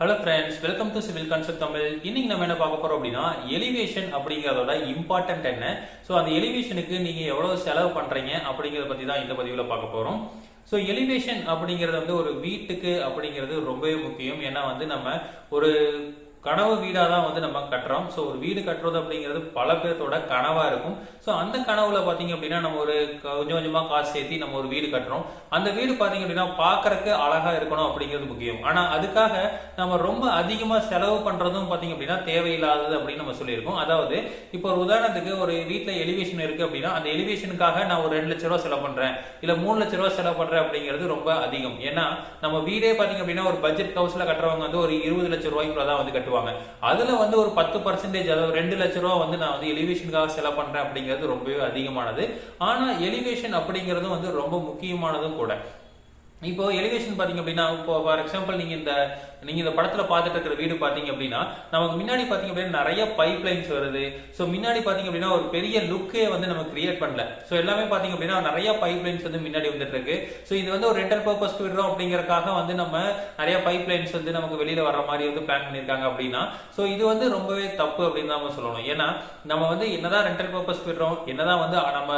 Hello friends, welcome to civil concept Tamil. இன்னைக்கு நம்ம என்ன பார்க்க போறோம் அப்படின்னா, எலிவேஷன் அப்படிங்கறதோட இம்பார்ட்டன்ட் என்ன, ஸோ அந்த எலிவேஷனுக்கு நீங்க எவ்வளவு செலவு பண்றீங்க அப்படிங்கறத பத்தி தான் இந்த பதிவுல பார்க்க போறோம். ஸோ எலிவேஷன் அப்படிங்கிறது வந்து ஒரு வீட்டுக்கு அப்படிங்கிறது ரொம்பவே முக்கியம். ஏன்னா வந்து நம்ம ஒரு கனவு வீடாக தான் வந்து நம்ம கட்டுறோம். ஸோ ஒரு வீடு கட்டுறது அப்படிங்கிறது பல பேர்த்தோட கனவாக இருக்கும். ஸோ அந்த கனவுல பார்த்தீங்க அப்படின்னா நம்ம ஒரு கொஞ்சம் கொஞ்சமாக காசு சேர்த்தி நம்ம ஒரு வீடு கட்டுறோம். அந்த வீடு பார்த்தீங்க அப்படின்னா பார்க்கறக்கு அழகா இருக்கணும் அப்படிங்கிறது முக்கியம். ஆனால் அதுக்காக நம்ம ரொம்ப அதிகமாக செலவு பண்ணுறதும் பார்த்தீங்க அப்படின்னா தேவையில்லாதது அப்படின்னு நம்ம சொல்லியிருக்கோம். அதாவது இப்போ ஒரு உதாரணத்துக்கு ஒரு வீட்டில் எலிவேஷன் இருக்கு அப்படின்னா அந்த எலிவேஷனுக்காக நான் ஒரு 2 லட்ச ரூபா செலவு பண்ணுறேன், இல்லை 3 லட்ச ரூபா செலவு பண்ணுறேன் அப்படிங்கிறது ரொம்ப அதிகம். ஏன்னா நம்ம வீடே பார்த்தீங்க அப்படின்னா ஒரு பட்ஜெட் ஹவுஸ்ல கட்டுறவங்க வந்து ஒரு 20 லட்சம் ரூபாய்க்குள்ள தான் வந்து கட்டுவாங்க. அதுல வந்து ஒரு 10% அதாவது 2 லட்சம் ரூபாய் வந்து நான் வந்து எலிவேஷனுக்காக செலவு பண்றேன் அப்படிங்கிறது ரொம்பவே அதிகமானது. ஆனா எலிவேஷன் அப்படிங்கிறது வந்து ரொம்ப முக்கியமானதும் கூட. இப்போ எலிவேஷன் பாத்தீங்க அப்படின்னா, இப்போ ஃபார் எக்ஸாம்பிள் நீங்க இந்த படத்துல பார்த்துட்டு இருக்கிற வீடு பாத்தீங்க அப்படின்னா நமக்கு முன்னாடி பாத்தீங்க அப்படின்னா நிறைய பைப் லைன்ஸ் வருது. ஸோ முன்னாடி பாத்தீங்க அப்படின்னா ஒரு பெரிய லுக்கே வந்து நம்ம கிரியேட் பண்ணல. ஸோ எல்லாமே பாத்தீங்க அப்படின்னா நிறைய பைப் லைன்ஸ் வந்து முன்னாடி வந்துட்டு இருக்கு. ஸோ இது வந்து ஒரு ரெண்டல் பர்பஸ் விடுறோம் அப்படிங்கறக்காக வந்து நம்ம நிறைய பைப் லைன்ஸ் வந்து நமக்கு வெளியில வர்ற மாதிரி வந்து பிளான் பண்ணிருக்காங்க அப்படின்னா, ஸோ இது வந்து ரொம்பவே தப்பு அப்படின்னு தான் நம்ம சொல்லணும். ஏன்னா நம்ம வந்து என்னதான் ரெண்டல் பர்பஸ் விடுறோம், என்னதான் வந்து நம்ம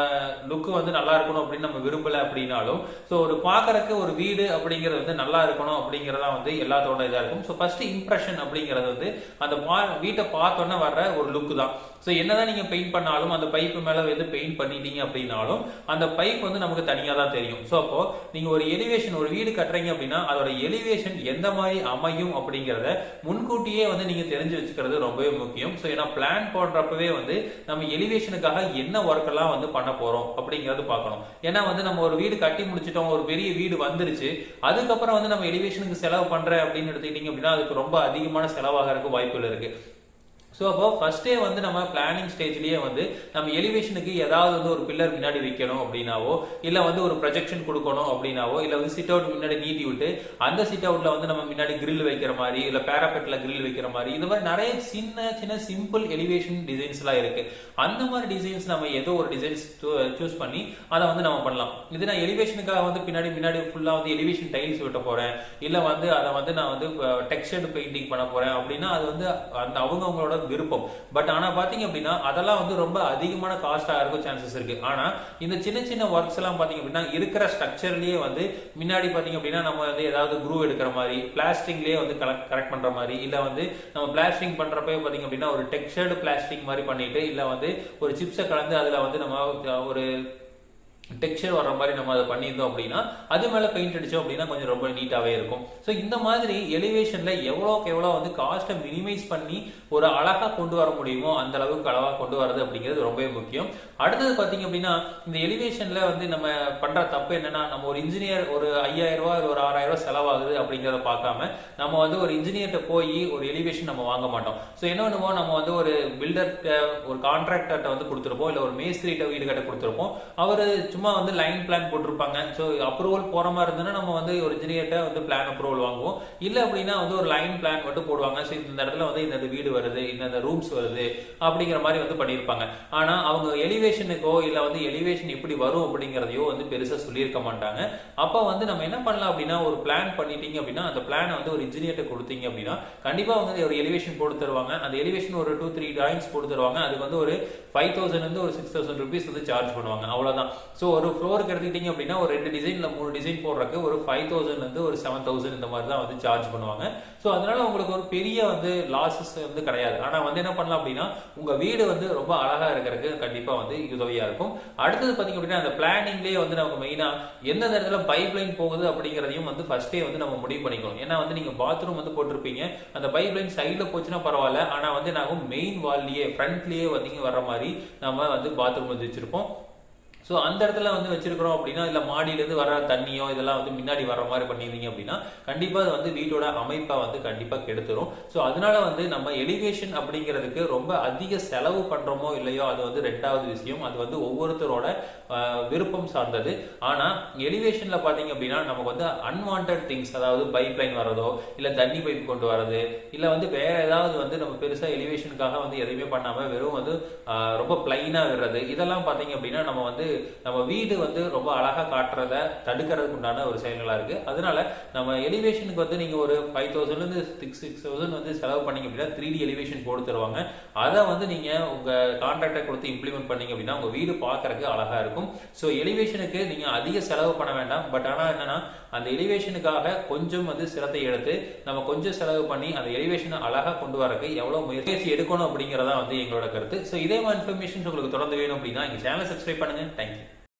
லுக் வந்து நல்லா இருக்கணும் அப்படின்னு நம்ம விரும்பல அப்படின்னாலும், ஸோ ஒரு பாக்குறதுக்கு ஒரு வீடு அப்படிங்கிறது வந்து நல்லா இருக்கணும் அப்படிங்கறதா வந்து எல்லாத்தோட இதா இருக்கும். ஸோ ஃபர்ஸ்ட் இம்ப்ரெஷன் அப்படிங்கிறது வந்து அந்த வீட்டை பார்த்தோன்னே வர்ற ஒரு லுக் தான். ஸோ என்னதான் நீங்க பெயிண்ட் பண்ணாலும் அந்த பைப்பு மேல வந்து பெயிண்ட் பண்ணிட்டீங்க அப்படின்னாலும் அந்த பைப் வந்து நமக்கு தனியா தான் தெரியும். ஸோ அப்போ நீங்க ஒரு எலிவேஷன் ஒரு வீடு கட்டுறீங்க அப்படின்னா அதோட எலிவேஷன் எந்த மாதிரி அமையும் அப்படிங்கிறத முன்கூட்டியே வந்து நீங்க தெரிஞ்சு வச்சுக்கிறது ரொம்பவே முக்கியம். ஸோ ஏன்னா பிளான் போடுறப்பவே வந்து நம்ம எலிவேஷனுக்காக என்ன ஒர்க் எல்லாம் வந்து பண்ண போறோம் அப்படிங்கறது பார்க்கணும். ஏன்னா வந்து நம்ம ஒரு வீடு கட்டி முடிச்சிட்டோம், ஒரு பெரிய வீடு வந்துருச்சு, அதுக்கப்புறம் வந்து நம்ம எலிவேஷனுக்கு செலவு பண்றேன் அப்படின்னு எடுத்துக்கிட்டீங்க அப்படின்னா அதுக்கு ரொம்ப அதிகமான செலவாகிறதுக்கு வாய்ப்புகள் இருக்கு. ஸோ அப்போ ஃபர்ஸ்டே வந்து நம்ம பிளானிங் ஸ்டேஜ்லயே வந்து நம்ம எலிவேஷனுக்கு ஏதாவது வந்து ஒரு பில்லர் முன்னாடி வைக்கணும் அப்படின்னாவோ, இல்லை வந்து ஒரு ப்ரொஜெக்ஷன் கொடுக்கணும் அப்படின்னாவோ, இல்லை வந்து சிட் அவுட் முன்னாடி நீட்டி விட்டு அந்த சிட் அவுட்ல வந்து நம்ம முன்னாடி கிரில் வைக்கிற மாதிரி, இல்லை பேராபெட்ல கிரில் வைக்கிற மாதிரி, இந்த மாதிரி நிறைய சின்ன சின்ன சிம்பிள் எலிவேஷன் டிசைன்ஸ் எல்லாம் இருக்கு. அந்த மாதிரி டிசைன்ஸ் நம்ம ஏதோ ஒரு டிசைன்ஸ் சூஸ் பண்ணி அதை வந்து நம்ம பண்ணலாம். இது நான் எலிவேஷனுக்காக வந்து பின்னாடி ஃபுல்லா வந்து எலிவேஷன் டைல்ஸ் விட்ட போறேன், இல்லை வந்து அதை வந்து நான் வந்து டெக்ஸ்டர்டு பெயிண்டிங் பண்ண போறேன் அப்படின்னா அது வந்து அந்த அவங்களோட விருப்பம். பட் ஆனா பாத்தீங்க அப்படின்னா அதெல்லாம் வந்து ரொம்ப அதிகமான காஸ்ட் ஆகிறதுக்கு சான்சஸ் இருக்கு. ஆனா இந்த சின்ன சின்ன ஒர்க்ஸ் எல்லாம் பாத்தீங்க அப்படின்னா இருக்கிற ஸ்ட்ரக்சர்லயே வந்து முன்னாடி பாத்தீங்க அப்படின்னா நம்ம வந்து ஏதாவது குரூ எடுக்கிற மாதிரி, பிளாஸ்டிங்லயே வந்து கரெக்ட் பண்ற மாதிரி, இல்ல வந்து நம்ம பிளாஸ்டிங் பண்றப்ப பாத்தீங்க அப்படின்னா ஒரு டெக்ஸ்டர்டு பிளாஸ்டிக் மாதிரி பண்ணிட்டு, இல்ல வந்து ஒரு சிப்ஸை கலந்து அதுல வந்து நம்ம ஒரு டெக்ஸ்சர் வர்ற மாதிரி நம்ம அதை பண்ணியிருந்தோம் அப்படின்னா அது மேல பெயிண்ட் அடிச்சோம் அப்படின்னா கொஞ்சம் ரொம்ப நீட்டாவே இருக்கும். ஸோ இந்த மாதிரி எலிவேஷன்ல எவ்வளோக்கு எவ்வளோ வந்து காஸ்ட்டை மினிமைஸ் பண்ணி ஒரு அழகா கொண்டு வர முடியுமோ அந்த அளவுக்கு அழகா கொண்டு வரது அப்படிங்கிறது ரொம்பவே முக்கியம். அடுத்தது பாத்தீங்க அப்படின்னா இந்த எலிவேஷன்ல வந்து நம்ம பண்ற தப்பு என்னன்னா, நம்ம ஒரு இன்ஜினியர் ஒரு 5000 ரூபாய் ஒரு 6000 ரூபாய் செலவாகுது அப்படிங்கிறத பார்க்காம நம்ம வந்து ஒரு இன்ஜினியர்கிட்ட போய் ஒரு எலிவேஷன் நம்ம வாங்க மாட்டோம். ஸோ என்ன பண்ணுவோம், நம்ம வந்து ஒரு பில்டர்கிட்ட ஒரு கான்ட்ராக்டர்கிட்ட வந்து கொடுத்துருப்போம், இல்லை ஒரு மேஸ்திரிட்ட வீடு கட்ட கொடுத்துருப்போம். அவரு சும்மா வந்து லைன் பிளான் போட்டிருப்பாங்க. ஸோ அப்ரூவல் போற மாதிரி இருந்ததுன்னா நம்ம வந்து ஒரு இன்ஜினியர்கிட்ட வந்து பிளான் அப்ரூவல் வாங்குவோம். இல்லை அப்படின்னா வந்து ஒரு லைன் பிளான் மட்டும் போடுவாங்க. ஸோ இந்த இடத்துல வந்து இந்த வீடு வருது, இந்த ரூம்ஸ் வருது அப்படிங்கிற மாதிரி வந்து பண்ணியிருப்பாங்க. ஆனா அவங்க எலிவேஷனுக்கோ இல்லை வந்து எலிவேஷன் எப்படி வரும் அப்படிங்கிறதையோ வந்து பெருசா சொல்லியிருக்க மாட்டாங்க. அப்ப வந்து நம்ம என்ன பண்ணலாம் அப்படின்னா ஒரு பிளான் பண்ணிட்டீங்க அப்படின்னா அந்த பிளானை வந்து ஒரு இன்ஜினியர்கிட்ட கொடுத்தீங்க அப்படின்னா கண்டிப்பா வந்து ஒரு எலிவேஷன் போட்டு தருவாங்க. அந்த எலிவேஷன் ஒரு 2-3 டிராயிங்ஸ் போட்டு தருவாங்க. அதுக்கு வந்து ஒரு 5000 இருந்து ஒரு 6000 ருபீஸ் வந்து சார்ஜ் பண்ணுவாங்க, அவ்வளவுதான். ஸோ ஒரு ஃப்ளோருக்கு எடுத்துக்கிட்டீங்க அப்படின்னா ஒரு 2 டிசைன் இல்லை 3 டிசைன் போடுறதுக்கு ஒரு 5000 இருந்து ஒரு 7000 இந்த மாதிரி தான் வந்து சார்ஜ் பண்ணுவாங்க. ஸோ அதனால உங்களுக்கு ஒரு பெரிய வந்து லாசஸ் வந்து கிடையாது. ஆனா வந்து என்ன பண்ணலாம் அப்படின்னா உங்க வீடு வந்து ரொம்ப அழகா இருக்கிறதுக்கு கண்டிப்பா வந்து உதவியா இருக்கும். அடுத்தது பாத்தீங்க அப்படின்னா அந்த பிளானிங்லேயே வந்து நமக்கு மெயினா எந்த இடத்துல பைப் லைன் போகுது அப்படிங்கிறதையும் வந்து ஃபர்ஸ்டே வந்து நம்ம முடிவு பண்ணிக்கணும். ஏன்னா வந்து நீங்க பாத்ரூம் வந்து போட்டிருப்பீங்க, அந்த பைப் லைன் சைட்ல போச்சுன்னா பரவாயில்ல, ஆனா வந்து நாங்கள் மெயின் வால்லையே ஃப்ரண்ட்லயே வந்து வர்ற மாதிரி நம்ம வந்து பாத்ரூம் வந்து வச்சிருப்போம். ஸோ அந்த இடத்துல வந்து வச்சிருக்கிறோம் அப்படின்னா இல்லை மாடியிலேருந்து வர தண்ணியோ இதெல்லாம் வந்து முன்னாடி வர மாதிரி பண்ணியிருந்தீங்க அப்படின்னா கண்டிப்பாக அது வந்து வீட்டோட அமைப்பை வந்து கண்டிப்பாக கெடுத்துரும். ஸோ அதனால வந்து நம்ம எலிவேஷன் அப்படிங்கிறதுக்கு ரொம்ப அதிக செலவு பண்ணுறோமோ இல்லையோ அது வந்து 2வது விஷயம். அது வந்து ஒவ்வொருத்தரோட விருப்பம் சார்ந்தது. ஆனால் எலிவேஷனில் பார்த்தீங்க அப்படின்னா நமக்கு வந்து அன்வான்ட் திங்ஸ், அதாவது பைப் லைன் வரதோ இல்லை தண்ணி பைப் கொண்டு வரது, இல்லை வந்து வேற ஏதாவது வந்து நம்ம பெருசாக எலிவேஷனுக்காக வந்து எதையுமே பண்ணாமல் வெறும் வந்து ரொம்ப பிளைனாக விடுறது, இதெல்லாம் பார்த்தீங்க அப்படின்னா நம்ம வந்து நம்ம வீடு வந்து ரொம்ப அழகா காட்டுறத தடுக்கிறதுக்கு உண்டான ஒரு செயல்களா இருக்கு. அதனால நம்ம எலிவேஷனுக்கு வந்து நீங்க ஒரு 5000 இருந்து 6000 வந்து செலவு பண்ணீங்க அப்படின்னா 3D எலிவேஷன் போட்டு தருவாங்க. அதை வந்து நீங்க உங்க கான்ட்ராக்டர் கொடுத்து இம்ப்ளிமெண்ட் பண்ணீங்க அப்படின்னா உங்க வீடு பார்க்கறதுக்கு அழகா இருக்கும். ஸோ எலிவேஷனுக்கு நீங்க அதிக செலவு பண்ண வேண்டாம். பட் ஆனா என்னன்னா அந்த எலிவேஷனுக்காக கொஞ்சம் வந்து சிரத்தை எடுத்து நம்ம கொஞ்சம் செலவு பண்ணி அந்த எலிவேஷனை அழகா கொண்டு வரக்கு எவ்வளவு முயற்சி எடுக்கணும் அப்படிங்கறதா வந்து எங்களோட கருத்து. ஸோ இதே மாதிரி இன்ஃபர்மேஷன் உங்களுக்கு தொடர்ந்து வேணும் அப்படின்னா எங்க சேனலை சப்ஸ்கிரைப் பண்ணுங்க. தேங்க்யூ.